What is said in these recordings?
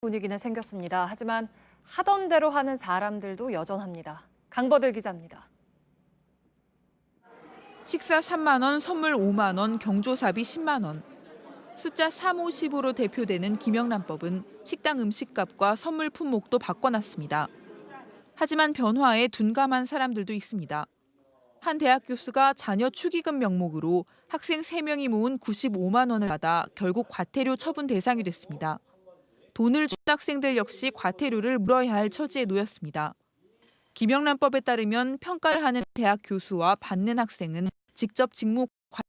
분위기는 생겼습니다. 하지만 하던 대로 하는 사람들도 여전합니다. 강버들 기자입니다. 식사 3만 원, 선물 5만 원, 경조사비 10만 원. 숫자 350으로 대표되는 김영란법은 식당 음식값과 선물 품목도 바꿔놨습니다. 하지만 변화에 둔감한 사람들도 있습니다. 한 대학 교수가 자녀 축의금 명목으로 학생 3명이 모은 95만 원을 받아 결국 과태료 처분 대상이 됐습니다. 돈을 준 학생들 역시 과태료를 물어야 할 처지에 놓였습니다. 김영란법에 따르면 평가를 하는 대학 교수와 받는 학생은 직접 직무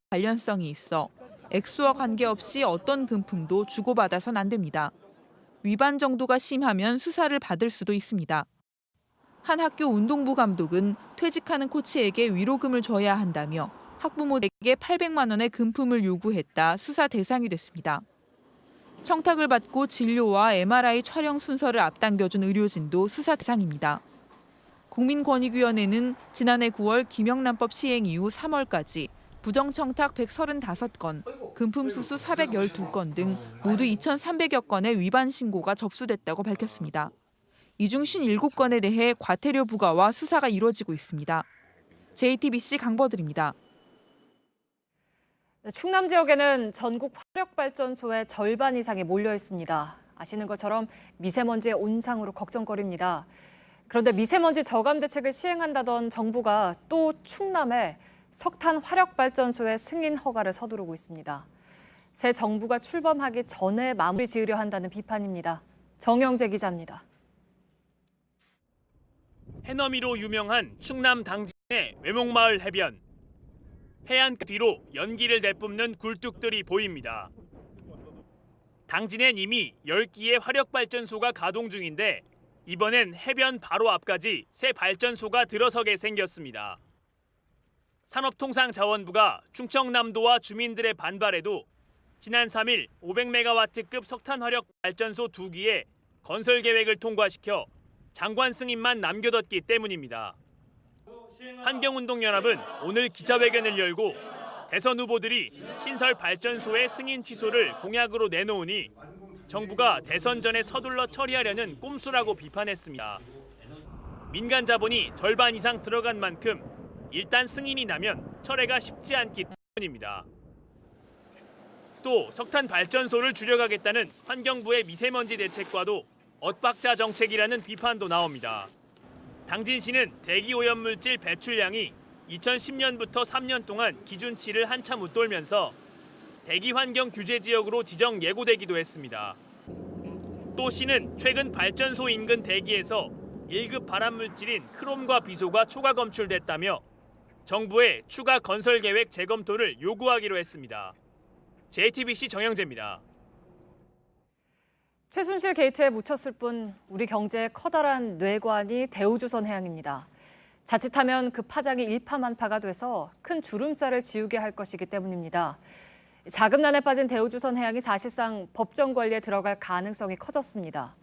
관련성이 있어 액수와 관계없이 어떤 금품도 주고받아선 안 됩니다. 위반 정도가 심하면 수사를 받을 수도 있습니다. 한 학교 운동부 감독은 퇴직하는 코치에게 위로금을 줘야 한다며 학부모에게 800만 원의 금품을 요구했다 수사 대상이 됐습니다. 청탁을 받고 진료와 MRI 촬영 순서를 앞당겨준 의료진도 수사 대상입니다. 국민권익위원회는 지난해 9월 김영란법 시행 이후 3월까지 부정청탁 135건, 금품수수 412건 등 모두 2,300여 건의 위반 신고가 접수됐다고 밝혔습니다. 이 중 57건에 대해 과태료 부과와 수사가 이루어지고 있습니다. JTBC 강버들입니다. 충남 지역에는 전국 화력발전소의 절반 이상이 몰려 있습니다. 아시는 것처럼 미세먼지의 온상으로 걱정거리입니다. 그런데 미세먼지 저감 대책을 시행한다던 정부가 또 충남에 석탄 화력발전소의 승인 허가를 서두르고 있습니다. 새 정부가 출범하기 전에 마무리 지으려 한다는 비판입니다. 정영재 기자입니다. 해넘이로 유명한 충남 당진의 외목마을 해변. 해안가 뒤로 연기를 내뿜는 굴뚝들이 보입니다. 당진엔 이미 10기의 화력발전소가 가동 중인데 이번엔 해변 바로 앞까지 새 발전소가 들어서게 생겼습니다. 산업통상자원부가 충청남도와 주민들의 반발에도 지난 3일 500메가와트급 석탄 화력 발전소 2기의 건설 계획을 통과시켜 장관 승인만 남겨뒀기 때문입니다. 환경운동연합은 오늘 기자회견을 열고 대선 후보들이 신설 발전소의 승인 취소를 공약으로 내놓으니 정부가 대선 전에 서둘러 처리하려는 꼼수라고 비판했습니다. 민간 자본이 절반 이상 들어간 만큼 일단 승인이 나면 철회가 쉽지 않기 때문입니다. 또 석탄 발전소를 줄여가겠다는 환경부의 미세먼지 대책과도 엇박자 정책이라는 비판도 나옵니다. 당진시는 대기오염물질 배출량이 2010년부터 3년 동안 기준치를 한참 웃돌면서 대기환경규제지역으로 지정 예고되기도 했습니다. 또 시는 최근 발전소 인근 대기에서 1급 발암물질인 크롬과 비소가 초과 검출됐다며 정부의 추가 건설계획 재검토를 요구하기로 했습니다. JTBC 정영재입니다. 최순실 게이트에 묻혔을 뿐 우리 경제의 커다란 뇌관이 대우조선해양입니다. 자칫하면 그 파장이 일파만파가 돼서 큰 주름살을 지우게 할 것이기 때문입니다. 자금난에 빠진 대우조선해양이 사실상 법정 관리에 들어갈 가능성이 커졌습니다.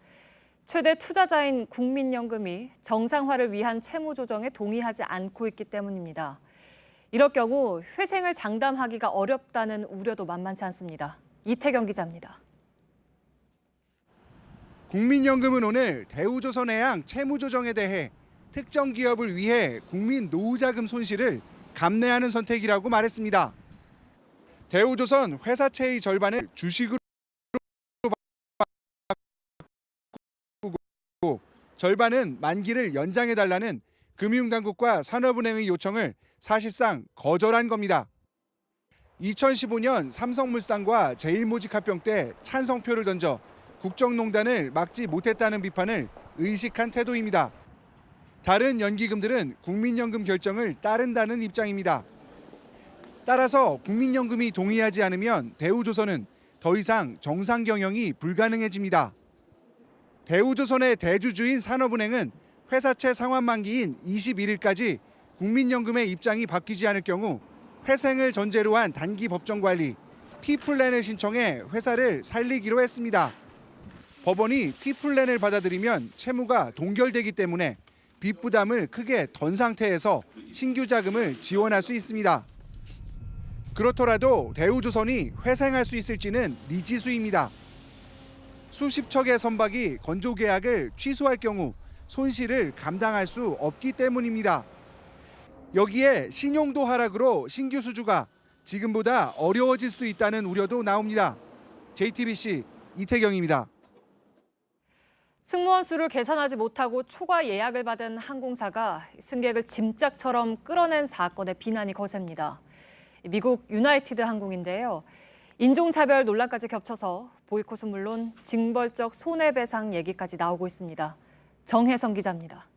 최대 투자자인 국민연금이 정상화를 위한 채무 조정에 동의하지 않고 있기 때문입니다. 이럴 경우 회생을 장담하기가 어렵다는 우려도 만만치 않습니다. 이태경 기자입니다. 국민연금은 오늘 대우조선해양 채무 조정에 대해 특정 기업을 위해 국민 노후자금 손실을 감내하는 선택이라고 말했습니다. 대우조선 회사채의 절반을 주식으로 바꾸고 절반은 만기를 연장해달라는 금융당국과 산업은행의 요청을 사실상 거절한 겁니다. 2015년 삼성물산과 제일모직합병 때 찬성표를 던져 국정농단을 막지 못했다는 비판을 의식한 태도입니다. 다른 연기금들은 국민연금 결정을 따른다는 입장입니다. 따라서 국민연금이 동의하지 않으면 대우조선은 더 이상 정상 경영이 불가능해집니다. 대우조선의 대주주인 산업은행은 회사채 상환 만기인 21일까지 국민연금의 입장이 바뀌지 않을 경우 회생을 전제로 한 단기 법정 관리, P플랜을 신청해 회사를 살리기로 했습니다. 법원이 P플랜을 받아들이면 채무가 동결되기 때문에 빚 부담을 크게 던 상태에서 신규 자금을 지원할 수 있습니다. 그렇더라도 대우조선이 회생할 수 있을지는 미지수입니다. 수십 척의 선박이 건조 계약을 취소할 경우 손실을 감당할 수 없기 때문입니다. 여기에 신용도 하락으로 신규 수주가 지금보다 어려워질 수 있다는 우려도 나옵니다. JTBC 이태경입니다. 승무원 수를 계산하지 못하고 초과 예약을 받은 항공사가 승객을 짐짝처럼 끌어낸 사건의 비난이 거셉니다. 미국 유나이티드 항공인데요. 인종차별 논란까지 겹쳐서 보이콧은 물론 징벌적 손해배상 얘기까지 나오고 있습니다. 정혜성 기자입니다.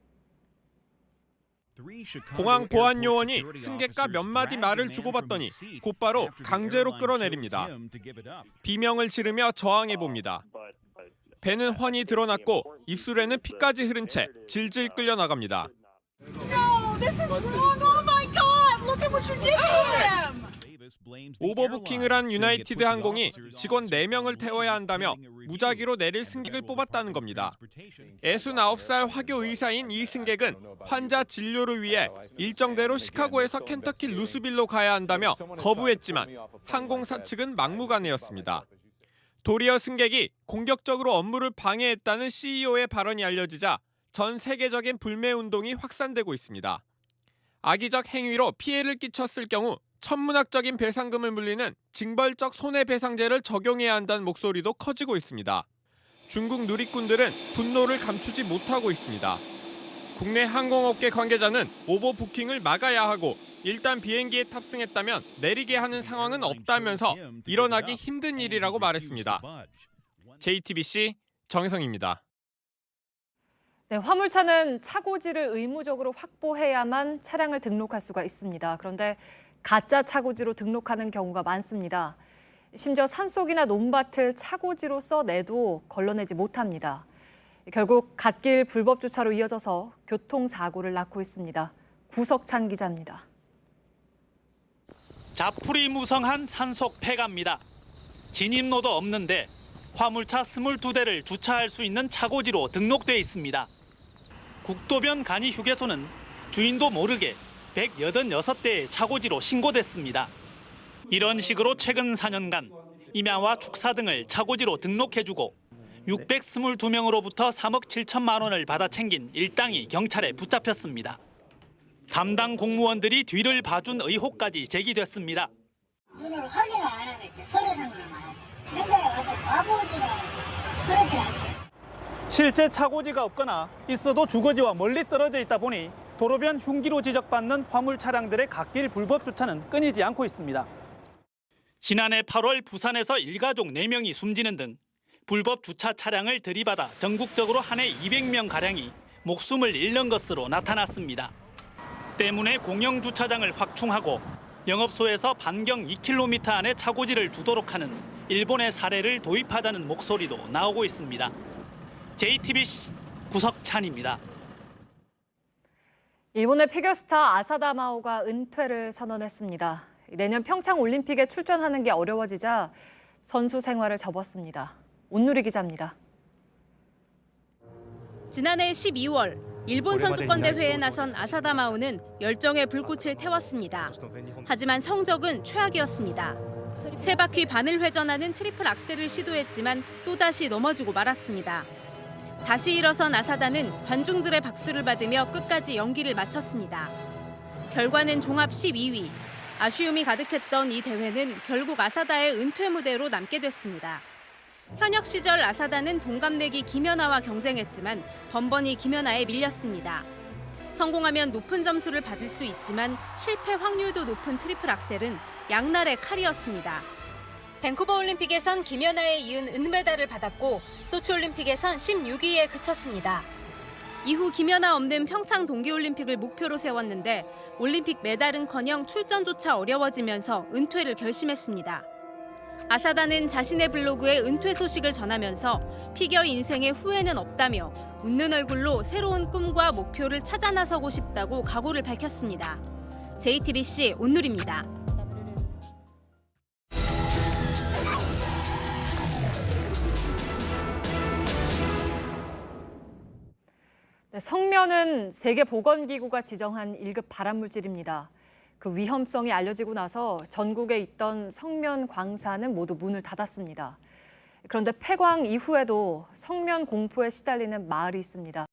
공항 보안 요원이 승객과 몇 마디 말을 주고받더니 곧바로 강제로 끌어내립니다. 비명을 지르며 저항해 봅니다. 배는 환히 드러났고 입술에는 피까지 흐른 채 질질 끌려 나갑니다. No, this is wrong. Oh my God! Look at what you did to him! 오버부킹을 한 유나이티드 항공이 직원 4명을 태워야 한다며 무작위로 내릴 승객을 뽑았다는 겁니다. 69살 화교 의사인 이 승객은 환자 진료를 위해 일정대로 시카고에서 켄터키 루스빌로 가야 한다며 거부했지만 항공사 측은 막무가내였습니다. 도리어 승객이 공격적으로 업무를 방해했다는 CEO의 발언이 알려지자 전 세계적인 불매운동이 확산되고 있습니다. 악의적 행위로 피해를 끼쳤을 경우 천문학적인 배상금을 물리는 징벌적 손해배상제를 적용해야 한다는 목소리도 커지고 있습니다. 중국 누리꾼들은 분노를 감추지 못하고 있습니다. 국내 항공업계 관계자는 오버부킹을 막아야 하고 일단 비행기에 탑승했다면 내리게 하는 상황은 없다면서 일어나기 힘든 일이라고 말했습니다. JTBC 정혜성입니다. 네, 화물차는 차고지를 의무적으로 확보해야만 차량을 등록할 수가 있습니다. 그런데 가짜 차고지로 등록하는 경우가 많습니다. 심지어 산속이나 논밭을 차고지로 써내도 걸러내지 못합니다. 결국 갓길 불법 주차로 이어져서 교통사고를 낳고 있습니다. 구석찬 기자입니다. 자풀이 무성한 산속 폐가입니다. 진입로도 없는데 화물차 22대를 주차할 수 있는 차고지로 등록돼 있습니다. 국도변 간이 휴게소는 주인도 모르게 186대의 차고지로 신고됐습니다. 이런 식으로 최근 4년간 임야와 축사 등을 차고지로 등록해주고 622명으로부터 3억 7천만 원을 받아 챙긴 일당이 경찰에 붙잡혔습니다. 담당 공무원들이 뒤를 봐준 의혹까지 제기됐습니다. 눈으로 확인을 안 하면 서류상으로 말하죠. 현장에 와서 와보지는 그렇지 않죠. 실제 차고지가 없거나 있어도 주거지와 멀리 떨어져 있다 보니 도로변 흉기로 지적받는 화물 차량들의 갓길 불법 주차는 끊이지 않고 있습니다. 지난해 8월 부산에서 일가족 4명이 숨지는 등 불법 주차 차량을 들이받아 전국적으로 한 해 200명가량이 목숨을 잃는 것으로 나타났습니다. 때문에 공영 주차장을 확충하고 영업소에서 반경 2km 안에 차고지를 두도록 하는 일본의 사례를 도입하자는 목소리도 나오고 있습니다. JTBC 구석찬입니다. 일본의 피겨스타 아사다 마오가 은퇴를 선언했습니다. 내년 평창 올림픽에 출전하는 게 어려워지자 선수 생활을 접었습니다. 온누리 기자입니다. 지난해 12월 일본 선수권 대회에 나선 아사다 마오는 열정의 불꽃을 태웠습니다. 하지만 성적은 최악이었습니다. 세 바퀴 반을 회전하는 트리플 악셀을 시도했지만 또다시 넘어지고 말았습니다. 다시 일어선 아사다는 관중들의 박수를 받으며 끝까지 연기를 마쳤습니다. 결과는 종합 12위. 아쉬움이 가득했던 이 대회는 결국 아사다의 은퇴 무대로 남게 됐습니다. 현역 시절 아사다는 동갑내기 김연아와 경쟁했지만 번번이 김연아에 밀렸습니다. 성공하면 높은 점수를 받을 수 있지만 실패 확률도 높은 트리플 악셀은 양날의 칼이었습니다. 밴쿠버 올림픽에선 김연아에 이은 은메달을 받았고 소치 올림픽에선 16위에 그쳤습니다. 이후 김연아 없는 평창 동계올림픽을 목표로 세웠는데 올림픽 메달은커녕 출전조차 어려워지면서 은퇴를 결심했습니다. 아사다는 자신의 블로그에 은퇴 소식을 전하면서 피겨 인생에 후회는 없다며 웃는 얼굴로 새로운 꿈과 목표를 찾아 나서고 싶다고 각오를 밝혔습니다. JTBC 온누리입니다. 네, 성면은 세계보건기구가 지정한 1급 발암물질입니다. 그 위험성이 알려지고 나서 전국에 있던 성면 광사는 모두 문을 닫았습니다. 그런데 폐광 이후에도 성면 공포에 시달리는 마을이 있습니다.